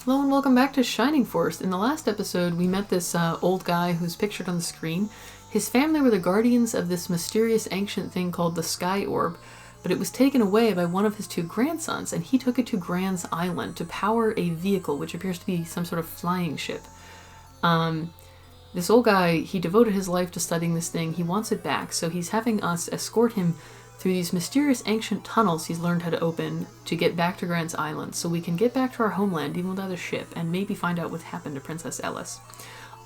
Hello and welcome back to Shining Force. In the last episode, we met this old guy who's pictured on the screen. His family were the guardians of this mysterious ancient thing called the Sky Orb, but it was taken away by one of his two grandsons, and he took it to Grand's Island to power a vehicle, which appears to be some sort of flying ship. This old guy, he devoted his life to studying this thing. He wants it back, so he's having us escort him through these mysterious ancient tunnels he's learned how to open to get back to Grand's Island, so we can get back to our homeland even without a ship, and maybe find out what happened to Princess Ellis.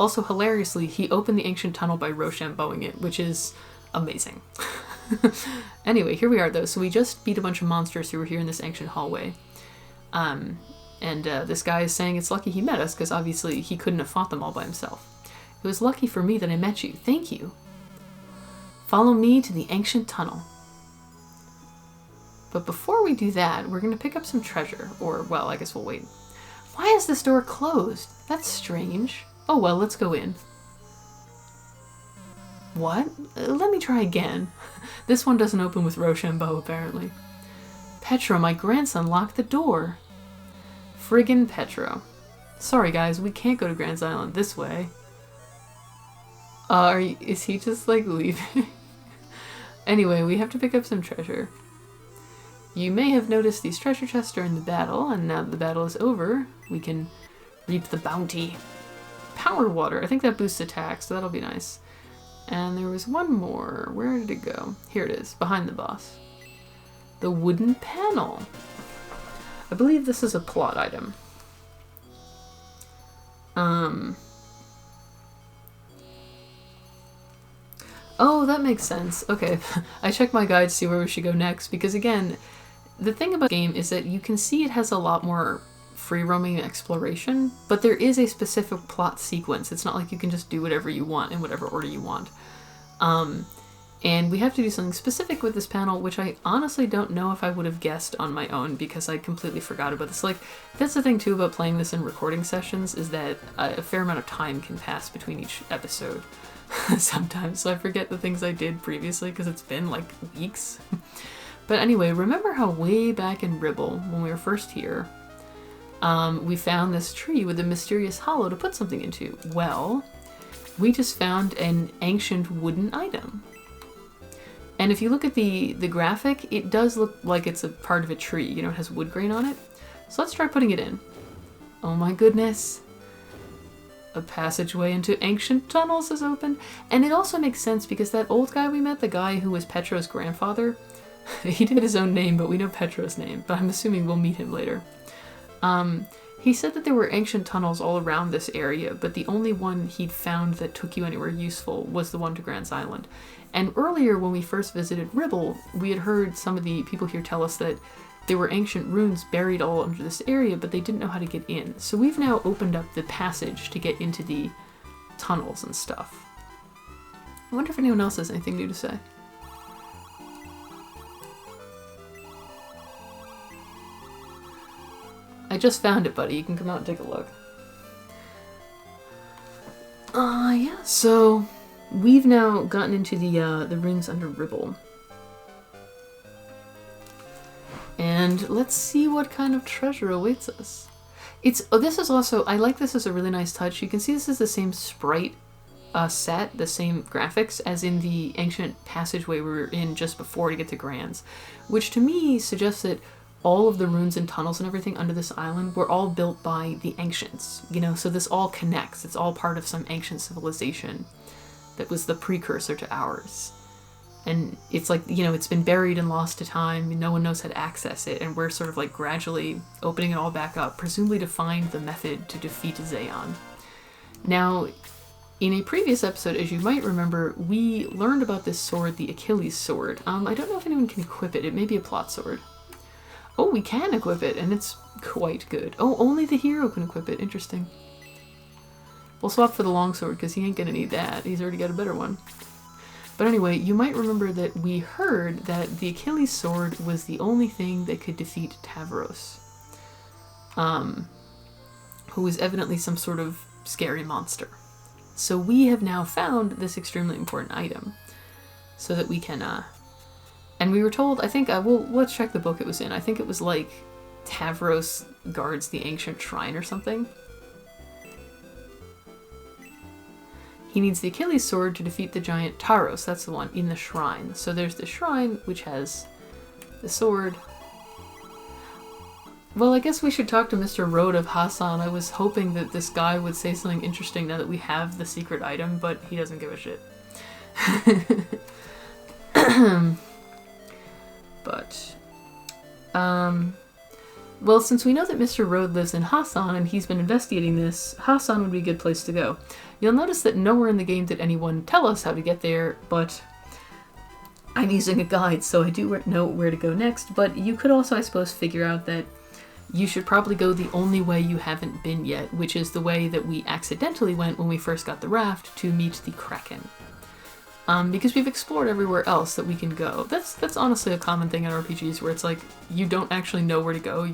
Also, hilariously, he opened the ancient tunnel by Rochambeauing it, which is amazing. Anyway, here we are though. So we just beat a bunch of monsters who were here in this ancient hallway. This guy is saying it's lucky he met us, because obviously he couldn't have fought them all by himself. It was lucky for me that I met you. Thank you. Follow me to the ancient tunnel. But before we do that, we're going to pick up some treasure. Or, well, I guess we'll wait. Why is this door closed? That's strange. Oh well, let's go in. What? Let me try again. This one doesn't open with Rochambeau, apparently. Petro, my grandson, locked the door. Friggin' Petro. Sorry guys, we can't go to Grand's Island this way. Is he just like leaving? Anyway, we have to pick up some treasure. You may have noticed these treasure chests during the battle, and now that the battle is over, we can reap the bounty. Power water. I think that boosts attack, so that'll be nice. And there was one more. Where did it go? Here it is, behind the boss. The wooden panel. I believe this is a plot item. Oh, that makes sense. Okay, I checked my guide to see where we should go next, because again, the thing about the game is that you can see it has a lot more free-roaming exploration, but there is a specific plot sequence. It's not like you can just do whatever you want in whatever order you want. And we have to do something specific with this panel, which I honestly don't know if I would have guessed on my own, because I completely forgot about this. Like, that's the thing too about playing this in recording sessions, is that a fair amount of time can pass between each episode sometimes, so I forget the things I did previously because it's been like weeks. But anyway, remember how way back in Ribble, when we were first here, we found this tree with a mysterious hollow to put something into? Well, we just found an ancient wooden item. And if you look at the graphic, it does look like it's a part of a tree. You know, it has wood grain on it. So let's try putting it in. Oh my goodness. A passageway into ancient tunnels is open. And it also makes sense because that old guy we met, the guy who was Petro's grandfather, he did his own name, but we know Petro's name. But I'm assuming we'll meet him later. He said that there were ancient tunnels all around this area, but the only one he'd found that took you anywhere useful was the one to Grand's Island. And earlier, when we first visited Ribble, we had heard some of the people here tell us that there were ancient runes buried all under this area, but they didn't know how to get in. So we've now opened up the passage to get into the tunnels and stuff. I wonder if anyone else has anything new to say. I just found it, buddy. You can come out and take a look. Yeah, so we've now gotten into the runes under Ribble. And let's see what kind of treasure awaits us. This is also, I like this as a really nice touch. You can see this is the same sprite set, the same graphics as in the ancient passageway we were in just before to get to Grand's, which to me suggests that all of the runes and tunnels and everything under this island were all built by the ancients, you know, so this all connects. It's all part of some ancient civilization that was the precursor to ours. And it's like, you know, it's been buried and lost to time. No one knows how to access it, and we're sort of like gradually opening it all back up, presumably to find the method to defeat Zayon. Now, in a previous episode, as you might remember, we learned about this sword, the Achilles sword. I don't know if anyone can equip it. It may be a plot sword. Oh, we can equip it, and it's quite good. Oh, only the hero can equip it. Interesting. We'll swap for the longsword, because he ain't gonna need that. He's already got a better one. But anyway, you might remember that we heard that the Achilles sword was the only thing that could defeat Tavros, who was evidently some sort of scary monster. So we have now found this extremely important item, so that we can, and we were told, I think, let's check the book it was in. I think it was like Tavros guards the ancient shrine or something. He needs the Achilles sword to defeat the giant Taros. That's the one in the shrine. So there's the shrine, which has the sword. Well, I guess we should talk to Mr. Rhode of Hassan. I was hoping that this guy would say something interesting now that we have the secret item, but he doesn't give a shit. But, well, since we know that Mr. Rhode lives in Hassan and he's been investigating this, Hassan would be a good place to go. You'll notice that nowhere in the game did anyone tell us how to get there, but I'm using a guide, so I do know where to go next, but you could also, I suppose, figure out that you should probably go the only way you haven't been yet, which is the way that we accidentally went when we first got the raft to meet the Kraken. Because we've explored everywhere else that we can go. That's honestly a common thing in RPGs where it's like, you don't actually know where to go,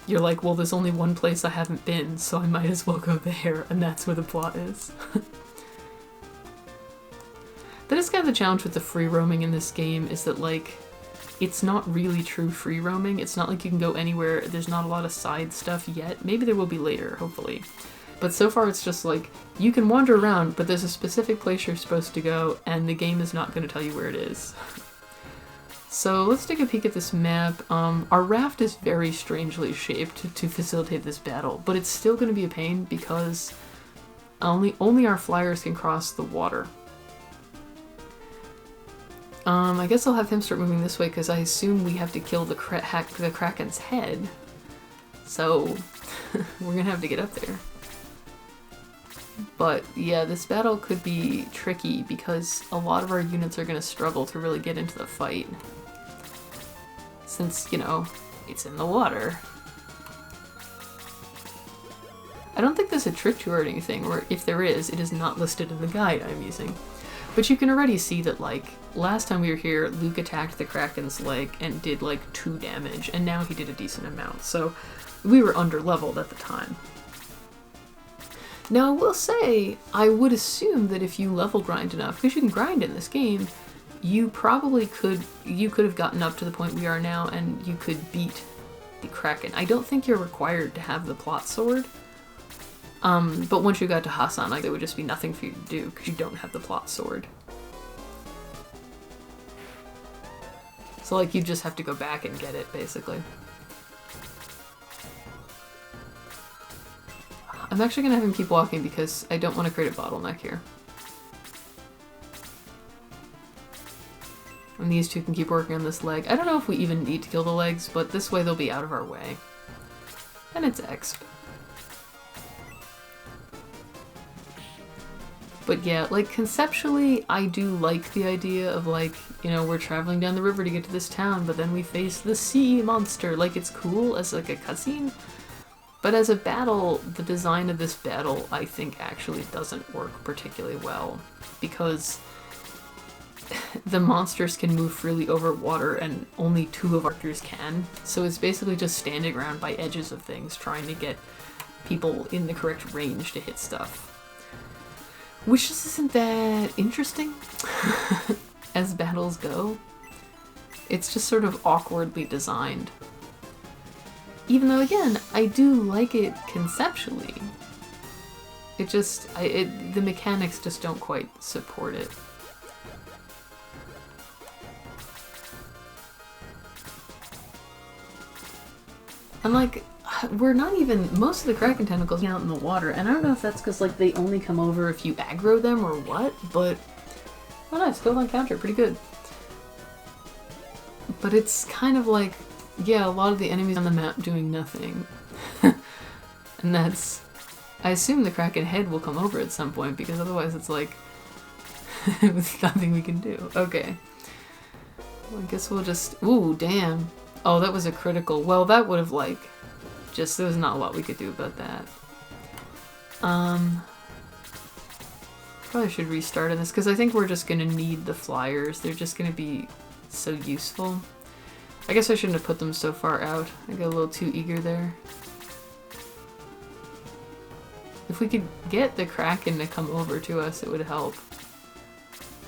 you're like, well, there's only one place I haven't been, so I might as well go there, and that's where the plot is. That is kind of the challenge with the free roaming in this game, is that, like, it's not really true free roaming. It's not like you can go anywhere. There's not a lot of side stuff yet. Maybe there will be later, hopefully. But so far it's just like, you can wander around, but there's a specific place you're supposed to go, and the game is not going to tell you where it is. So let's take a peek at this map. Our raft is very strangely shaped to facilitate this battle, but it's still going to be a pain because only our flyers can cross the water. I guess I'll have him start moving this way because I assume we have to kill the Kraken's head. So we're going to have to get up there. But yeah, this battle could be tricky because a lot of our units are going to struggle to really get into the fight. Since, you know, it's in the water. I don't think there's a trick to it or anything, or if there is, it is not listed in the guide I'm using. But you can already see that, like, last time we were here, Luke attacked the Kraken's leg and did, like, 2 damage, and now he did a decent amount, so we were under-leveled at the time. Now, I will say, I would assume that if you level grind enough, because you can grind in this game, you probably could have gotten up to the point we are now, and you could beat the Kraken. I don't think you're required to have the plot sword, but once you got to Hassan, like, there would just be nothing for you to do, because you don't have the plot sword. So, like, you just have to go back and get it, basically. I'm actually going to have him keep walking because I don't want to create a bottleneck here. And these two can keep working on this leg. I don't know if we even need to kill the legs, but this way they'll be out of our way. And it's exp. But yeah, like, conceptually, I do like the idea of, like, you know, we're traveling down the river to get to this town, but then we face the sea monster. Like, it's cool as, like, a cutscene. But as a battle, the design of this battle, I think, actually doesn't work particularly well. Because the monsters can move freely over water, and only 2 of our characters can. So it's basically just standing around by edges of things, trying to get people in the correct range to hit stuff. Which just isn't that interesting, as battles go. It's just sort of awkwardly designed. Even though, again, I do like it conceptually. It just, the mechanics just don't quite support it. And, like, we're not even, most of the Kraken tentacles are out in the water, and I don't know if that's because, like, they only come over if you aggro them or what, but, oh nice, skill on counter, pretty good. But it's kind of like, yeah, a lot of the enemies on the map doing nothing. And that's, I assume the Kraken head will come over at some point, because otherwise it's like, there's nothing we can do. Okay. Well, I guess we'll just, ooh, damn. Oh, that was a critical. Well, that would have, like, just, there was not a lot we could do about that. Probably should restart on this, because I think we're just going to need the flyers. They're just going to be so useful. I guess I shouldn't have put them so far out. I got a little too eager there. If we could get the Kraken to come over to us, it would help.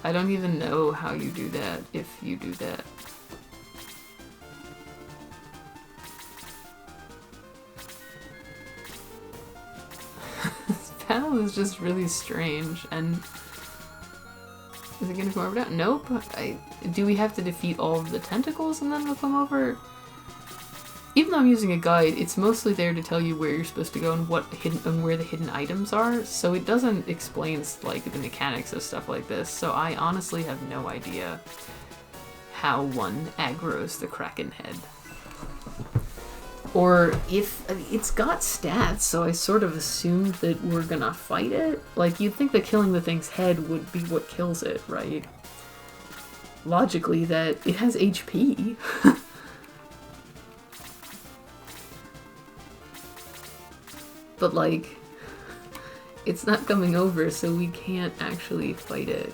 I don't even know how you do that, if you do that. battle is just really strange, and... Is it gonna come over now? Nope. Do we have to defeat all of the tentacles and then they'll come over? Even though I'm using a guide, it's mostly there to tell you where you're supposed to go and where the hidden items are, so it doesn't explain like the mechanics of stuff like this. So I honestly have no idea how one aggroes the Kraken head. Or if it's got stats, so I sort of assumed that we're gonna fight it. Like, you'd think that killing the thing's head would be what kills it, right? Logically, that it has HP. But, like, it's not coming over, so we can't actually fight it.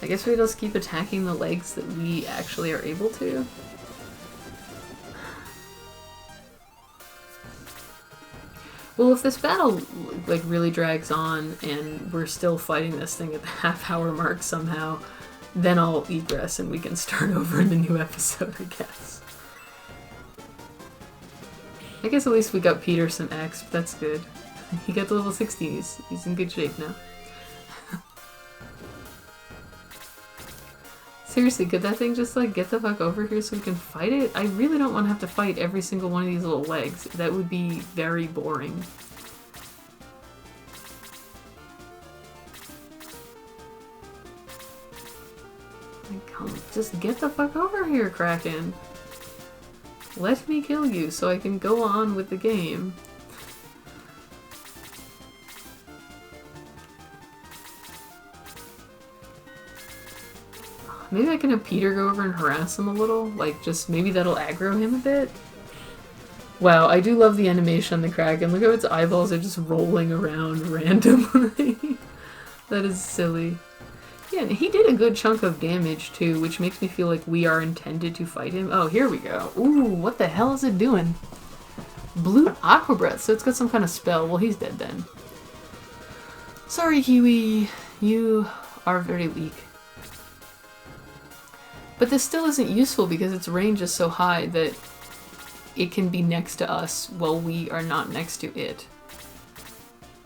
I guess we just keep attacking the legs that we actually are able to. Well, if this battle, like, really drags on and we're still fighting this thing at the half-hour mark somehow, then I'll egress and we can start over in the new episode, I guess. I guess at least we got Peter some X, but that's good. He got to level 60, he's in good shape now. Seriously, could that thing just, like, get the fuck over here so we can fight it? I really don't want to have to fight every single one of these little legs. That would be very boring. Like, come, just get the fuck over here, Kraken. Let me kill you so I can go on with the game. Maybe I can have Peter go over and harass him a little. Like, just maybe that'll aggro him a bit. Wow, I do love the animation on the Kraken. Look how its eyeballs are just rolling around randomly. That is silly. Yeah, he did a good chunk of damage too, which makes me feel like we are intended to fight him. Oh, here we go. Ooh, what the hell is it doing? Blue Aqua Breath, so it's got some kind of spell. Well, he's dead then. Sorry, Kiwi. You are very weak. But this still isn't useful because its range is so high that it can be next to us while we are not next to it.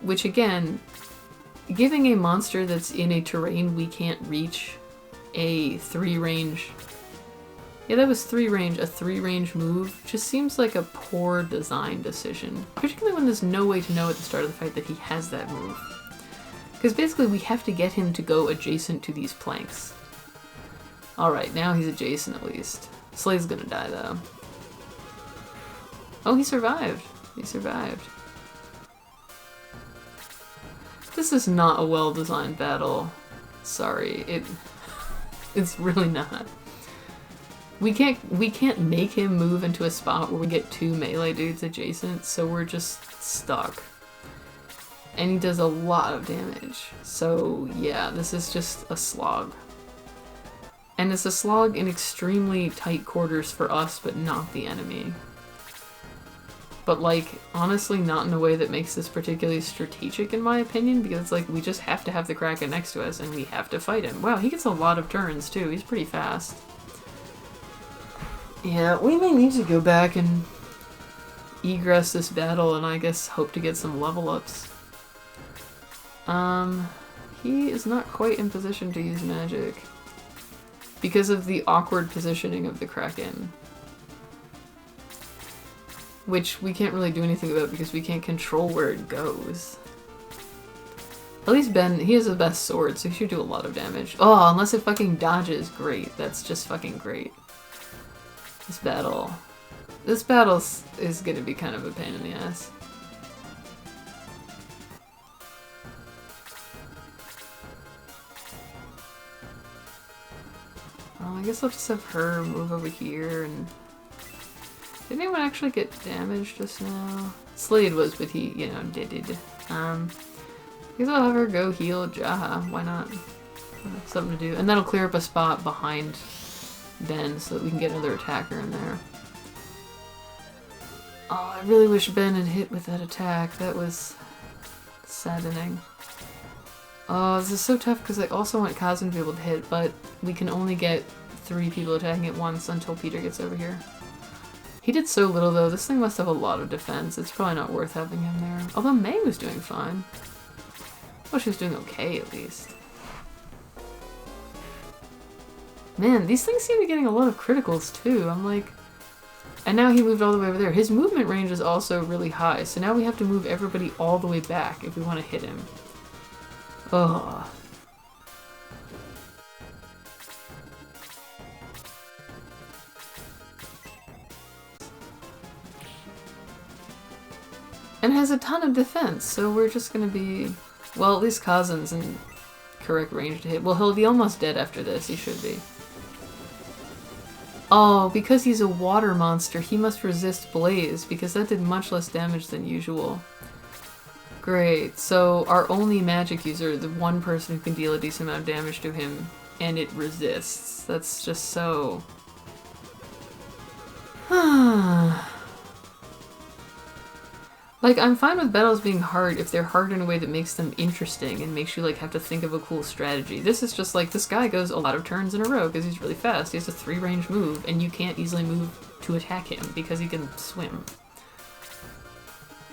Which again, giving a monster that's in a terrain we can't reach a 3-range... Yeah, that was 3-range, a 3-range move just seems like a poor design decision. Particularly when there's no way to know at the start of the fight that he has that move. Because basically we have to get him to go adjacent to these planks. Alright, now he's adjacent at least. Slade's gonna die though. Oh, he survived. He survived. This is not a well-designed battle. Sorry, it's really not. We can't make him move into a spot where we get 2 melee dudes adjacent, so we're just stuck. And he does a lot of damage. So yeah, this is just a slog. And it's a slog in extremely tight quarters for us, but not the enemy. But, like, honestly not in a way that makes this particularly strategic in my opinion, because it's like we just have to have the Kraken next to us and we have to fight him. Wow, he gets a lot of turns too, he's pretty fast. Yeah, we may need to go back and egress this battle and I guess hope to get some level ups. He is not quite in position to use magic. Because of the awkward positioning of the Kraken. Which we can't really do anything about because we can't control where it goes. At least Ben, he has the best sword, so he should do a lot of damage. Oh, unless it fucking dodges, great. That's just fucking great. This battle is gonna be kind of a pain in the ass. I guess I'll just have her move over here and... Did anyone actually get damaged just now? Slade was, but he, you know, did. I guess I'll have her go heal Jaha. Why not? Something to do. And that'll clear up a spot behind Ben so that we can get another attacker in there. Oh, I really wish Ben had hit with that attack. That was saddening. Oh, this is so tough because I also want Kazan to be able to hit, but we can only get 3 people attacking at once until Peter gets over here. He did so little though. This thing must have a lot of defense. It's probably not worth having him there. Although May was doing fine. Well, she was doing okay at least. Man, these things seem to be getting a lot of criticals too. I'm like... And now he moved all the way over there. His movement range is also really high, so now we have to move everybody all the way back if we want to hit him. Ugh. And has a ton of defense, so we're just gonna be... Well, at least Kazan's in correct range to hit. Well, he'll be almost dead after this. He should be. Oh, because he's a water monster, he must resist Blaze, because that did much less damage than usual. Great, so our only magic user, the one person who can deal a decent amount of damage to him, and it resists. That's just so... Like, I'm fine with battles being hard if they're hard in a way that makes them interesting and makes you, like, have to think of a cool strategy. This is just like, this guy goes a lot of turns in a row because he's really fast. He has a 3-range move, and you can't easily move to attack him because he can swim.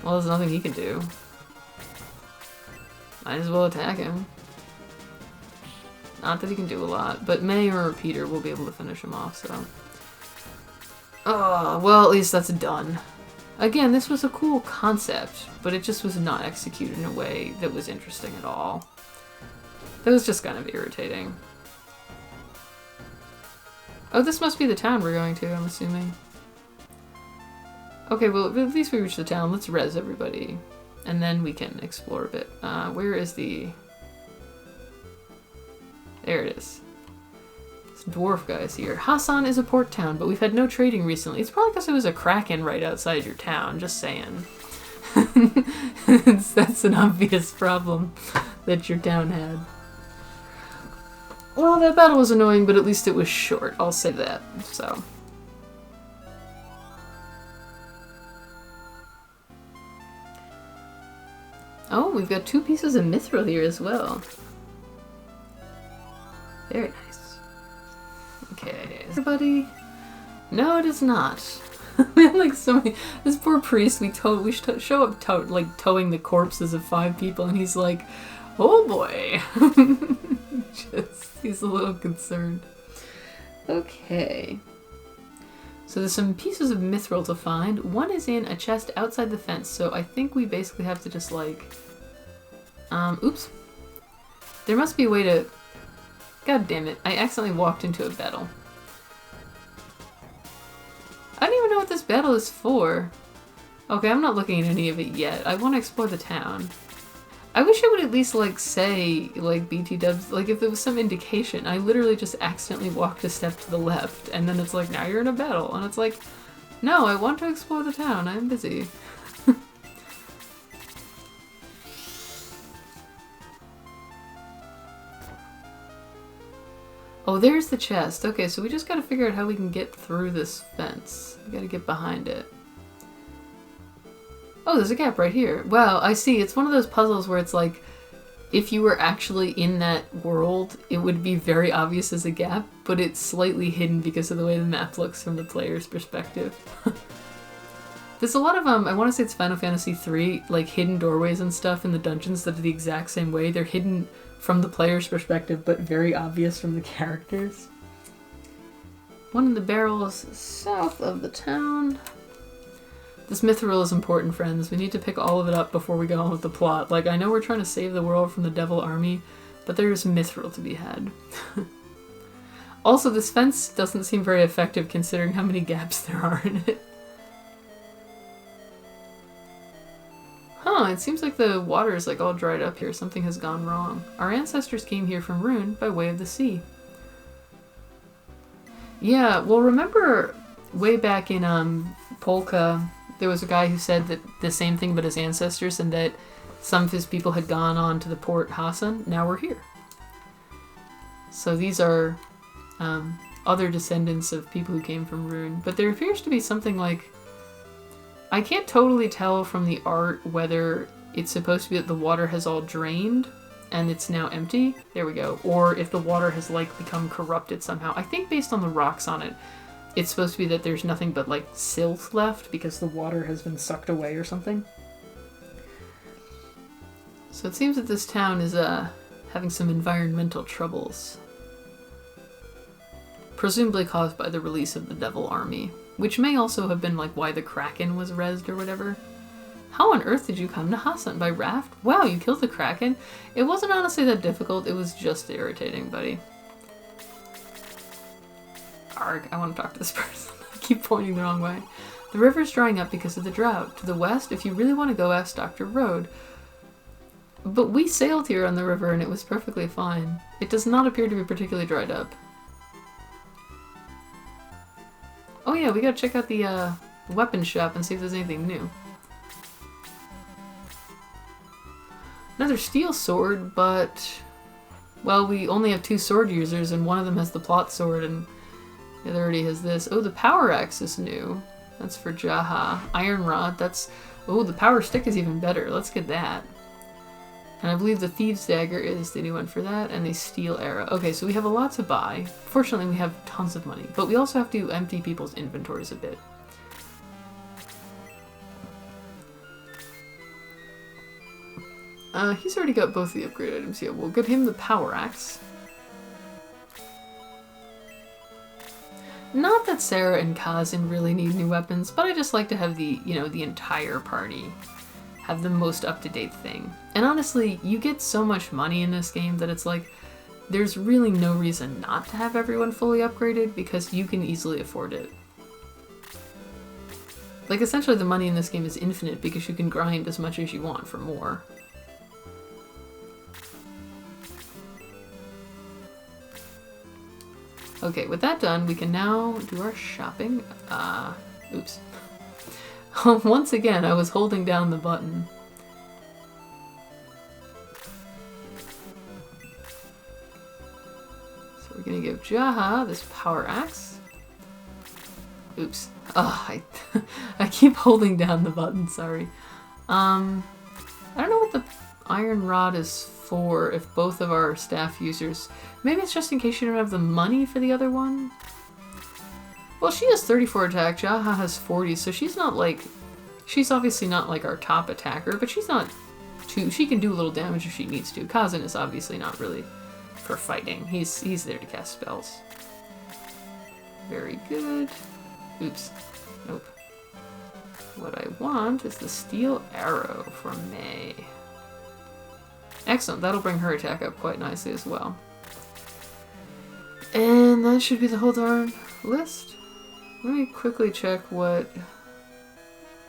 Well, there's nothing he can do. Might as well attack him. Not that he can do a lot, but May or Peter will be able to finish him off, so... Oh, well, at least that's done. Again, this was a cool concept, but it just was not executed in a way that was interesting at all. That was just kind of irritating. Oh, this must be the town we're going to, I'm assuming. Okay, well, at least we reached the town. Let's res everybody. And then we can explore a bit. Where is the... There it is. Dwarf guys here. Hassan is a port town, but we've had no trading recently. It's probably because there was a Kraken right outside your town, just saying. That's an obvious problem that your town had. Well, that battle was annoying, but at least it was short, I'll say that, so. Oh, we've got 2 pieces of mithril here as well. Very nice. Okay, everybody? No, it is not. We have like so many. This poor priest. We show up towing the corpses of 5 people, and he's like, "Oh boy." He's a little concerned. Okay. So there's some pieces of mithril to find. One is in a chest outside the fence. So I think we basically have to just like, oops. There must be a way to. God damn it, I accidentally walked into a battle. I don't even know what this battle is for. Okay, I'm not looking at any of it yet. I want to explore the town. I wish it would at least, like, say, like, BT dubs, like, if there was some indication. I literally just accidentally walked a step to the left, and then it's like, now you're in a battle. And it's like, no, I want to explore the town. I'm busy. Oh, there's the chest. Okay, so we just gotta figure out how we can get through this fence. We gotta get behind it. Oh, there's a gap right here. Wow, I see. It's one of those puzzles where it's like, if you were actually in that world, it would be very obvious as a gap, but it's slightly hidden because of the way the map looks from the player's perspective. There's a lot of, I want to say it's Final Fantasy III, like hidden doorways and stuff in the dungeons that are the exact same way. They're hidden from the player's perspective, but very obvious from the characters. One of the barrels south of the town. This mithril is important, friends. We need to pick all of it up before we go on with the plot. Like, I know we're trying to save the world from the devil army, but there's mithril to be had. Also, this fence doesn't seem very effective considering how many gaps there are in it. Huh, it seems like the water is like all dried up here. Something has gone wrong. Our ancestors came here from Rune by way of the sea. Yeah, well, remember way back in Polka, there was a guy who said that the same thing about his ancestors and that some of his people had gone on to the port Hassan. Now we're here. So these are other descendants of people who came from Rune. But there appears to be something like... I can't totally tell from the art whether it's supposed to be that the water has all drained and it's now empty. There we go. Or if the water has like become corrupted somehow. I think based on the rocks on it, it's supposed to be that there's nothing but like silt left because the water has been sucked away or something. So it seems that this town is having some environmental troubles. Presumably caused by the release of the Devil Army, which may also have been like why the Kraken was rezzed or whatever. How on earth did you come to Hassan? By raft? Wow, you killed the Kraken? It wasn't honestly that difficult, it was just irritating, buddy. Arg, I want to talk to this person. I keep pointing the wrong way. The river's drying up because of the drought. To the west, if you really want to go, ask Dr. Rhode. But we sailed here on the river and it was perfectly fine. It does not appear to be particularly dried up. Oh yeah, we gotta check out the weapon shop and see if there's anything new. Another steel sword, but... well, we only have 2 sword users and one of them has the plot sword and the other already has this. Oh, the power axe is new. That's for Jaha. Iron rod, that's... oh, the power stick is even better. Let's get that. And I believe the thieves dagger is the new one for that, and the steel arrow. Okay, so we have a lot to buy. Fortunately, we have tons of money, but we also have to empty people's inventories a bit. He's already got both the upgrade items. Yeah, we'll get him the power axe. Not that Sarah and Kazin really need new weapons, but I just like to have the, you know, the entire party have the most up-to-date thing. And honestly, you get so much money in this game that it's like, there's really no reason not to have everyone fully upgraded because you can easily afford it. Like, essentially the money in this game is infinite because you can grind as much as you want for more. Okay, with that done, we can now do our shopping. Oops. Once again, I was holding down the button. So we're gonna give Jaha this power axe. Oops. Oh, I keep holding down the button, sorry. I don't know what the iron rod is for if both of our staff users... maybe it's just in case you don't have the money for the other one? Well, she has 34 attack, Jaha has 40, so she's not like... she's obviously not like our top attacker, but she's not too... she can do a little damage if she needs to. Kazin is obviously not really for fighting. He's there to cast spells. Very good. Oops. Nope. What I want is the steel arrow for May. Excellent, that'll bring her attack up quite nicely as well. And that should be the whole darn list. Let me quickly check what...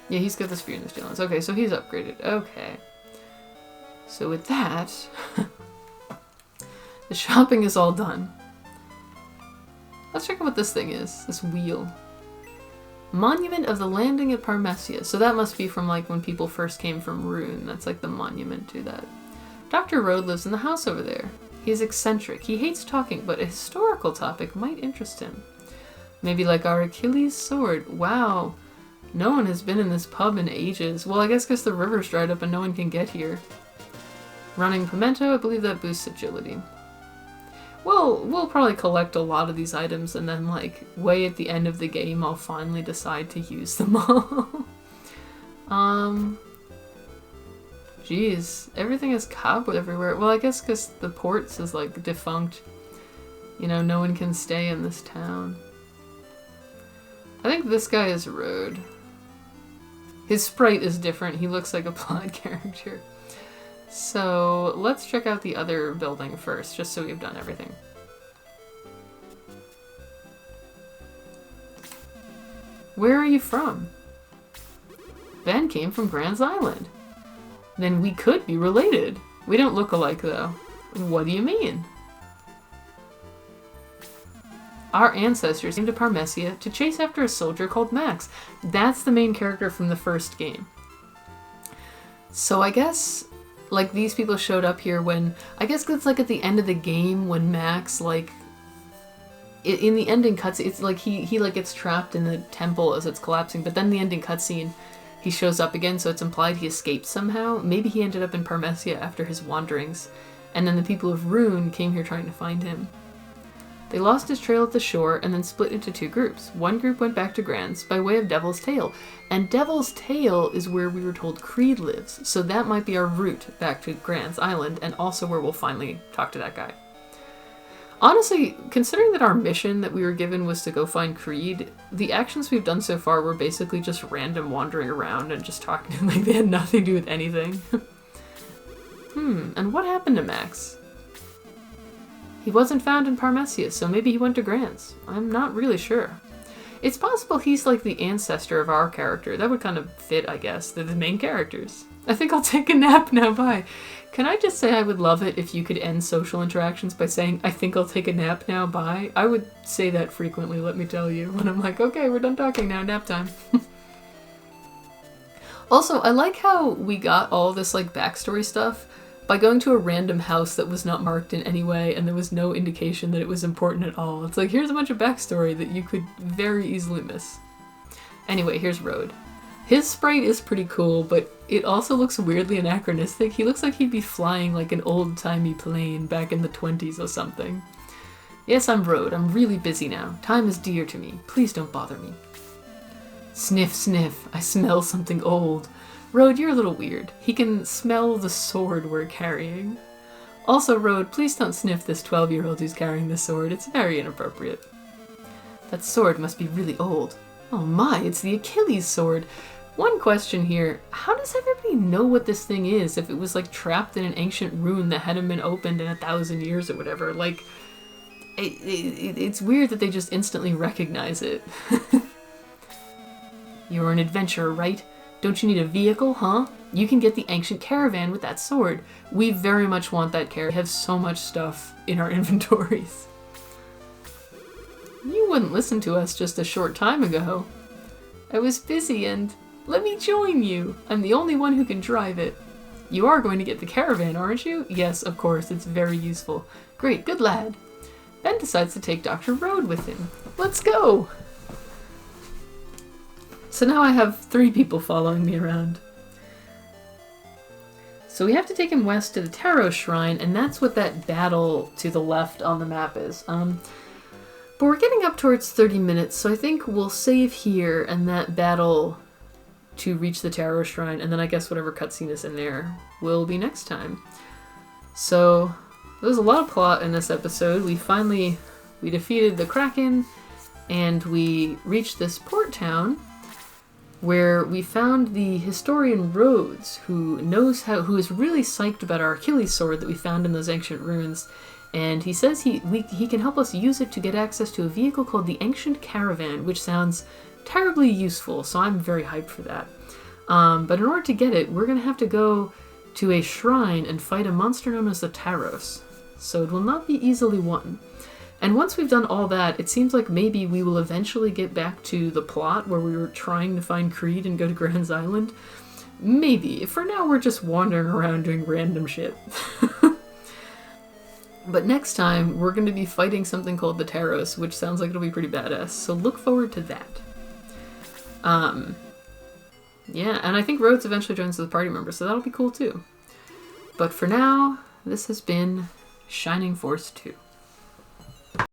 yeah, he's got the spear and the steel lance. Okay, so he's upgraded. Okay. So with that, the shopping is all done. Let's check out what this thing is, this wheel. Monument of the Landing at Parmesia. So that must be from like when people first came from Rune. That's like the monument to that. Dr. Rhode lives in the house over there. He is eccentric. He hates talking, but a historical topic might interest him. Maybe like our Achilles sword. Wow. No one has been in this pub in ages. Well, I guess because the river's dried up and no one can get here. Running pimento, I believe that boosts agility. Well, we'll probably collect a lot of these items and then, like, way at the end of the game, I'll finally decide to use them all. Jeez, everything is cobweb everywhere. Well, I guess because the ports is, like, defunct. You know, no one can stay in this town. I think this guy is Rhode. His sprite is different. He looks like a plot character. So, let's check out the other building first, just so we've done everything. Where are you from? Ben came from Grand's Island. Then we could be related. We don't look alike, though. What do you mean? Our ancestors came to Parmesia to chase after a soldier called Max. That's the main character from the first game. So I guess... like, these people showed up here when... I guess it's like at the end of the game when Max, like... in the ending cutscene, it's like he like gets trapped in the temple as it's collapsing, but then the ending cutscene, he shows up again, so it's implied he escaped somehow. Maybe he ended up in Parmesia after his wanderings, and then the people of Rune came here trying to find him. They lost his trail at the shore and then split into 2 groups. One group went back to Grants by way of Devil's Tail, and Devil's Tail is where we were told Creed lives, so that might be our route back to Grants Island, and also where we'll finally talk to that guy. Honestly, considering that our mission that we were given was to go find Creed, the actions we've done so far were basically just random wandering around and just talking to him like they had nothing to do with anything. And what happened to Max? He wasn't found in Parmesia, so maybe he went to Grants. I'm not really sure. It's possible he's like the ancestor of our character. That would kind of fit, I guess. They're the main characters. I think I'll take a nap now, bye. Can I just say I would love it if you could end social interactions by saying, I think I'll take a nap now, bye? I would say that frequently, let me tell you. When I'm like, okay, we're done talking now, nap time. Also, I like how we got all this like backstory stuff by going to a random house that was not marked in any way, and there was no indication that it was important at all. It's like, here's a bunch of backstory that you could very easily miss. Anyway, here's Rhode. His sprite is pretty cool, but it also looks weirdly anachronistic. He looks like he'd be flying like an old-timey plane back in the 20s or something. Yes, I'm Rhode. I'm really busy now. Time is dear to me. Please don't bother me. Sniff, sniff. I smell something old. Rhode, you're a little weird. He can smell the sword we're carrying. Also, Rhode, please don't sniff this 12-year-old who's carrying the sword. It's very inappropriate. That sword must be really old. Oh my, it's the Achilles sword. One question here. How does everybody know what this thing is if it was like trapped in an ancient rune that hadn't been opened in 1,000 years or whatever? Like, it's weird that they just instantly recognize it. You're an adventurer, right? Don't you need a vehicle, huh? You can get the ancient caravan with that sword. We very much want that caravan. We have so much stuff in our inventories. You wouldn't listen to us just a short time ago. I was busy and... Let me join you! I'm the only one who can drive it. You are going to get the caravan, aren't you? Yes, of course, it's very useful. Great, good lad. Ben decides to take Dr. Rhode with him. Let's go! So now I have 3 people following me around. So we have to take him west to the Tarot Shrine, and that's what that battle to the left on the map is. But we're getting up towards 30 minutes, so I think we'll save here, and that battle to reach the Tarot Shrine, and then I guess whatever cutscene is in there will be next time. So there's a lot of plot in this episode. We defeated the Kraken, and we reached this port town where we found the historian Rhodes, who is really psyched about our Achilles sword that we found in those ancient ruins, and he says he can help us use it to get access to a vehicle called the Ancient Caravan, which sounds terribly useful, so I'm very hyped for that. But in order to get it, we're going to have to go to a shrine and fight a monster known as the Taros, so it will not be easily won. And once we've done all that, it seems like maybe we will eventually get back to the plot where we were trying to find Creed and go to Grants Island. Maybe. For now, we're just wandering around doing random shit. But next time, we're going to be fighting something called the Taros, which sounds like it'll be pretty badass, so look forward to that. Yeah, and I think Rhodes eventually joins as a party member, so that'll be cool too. But for now, this has been Shining Force 2.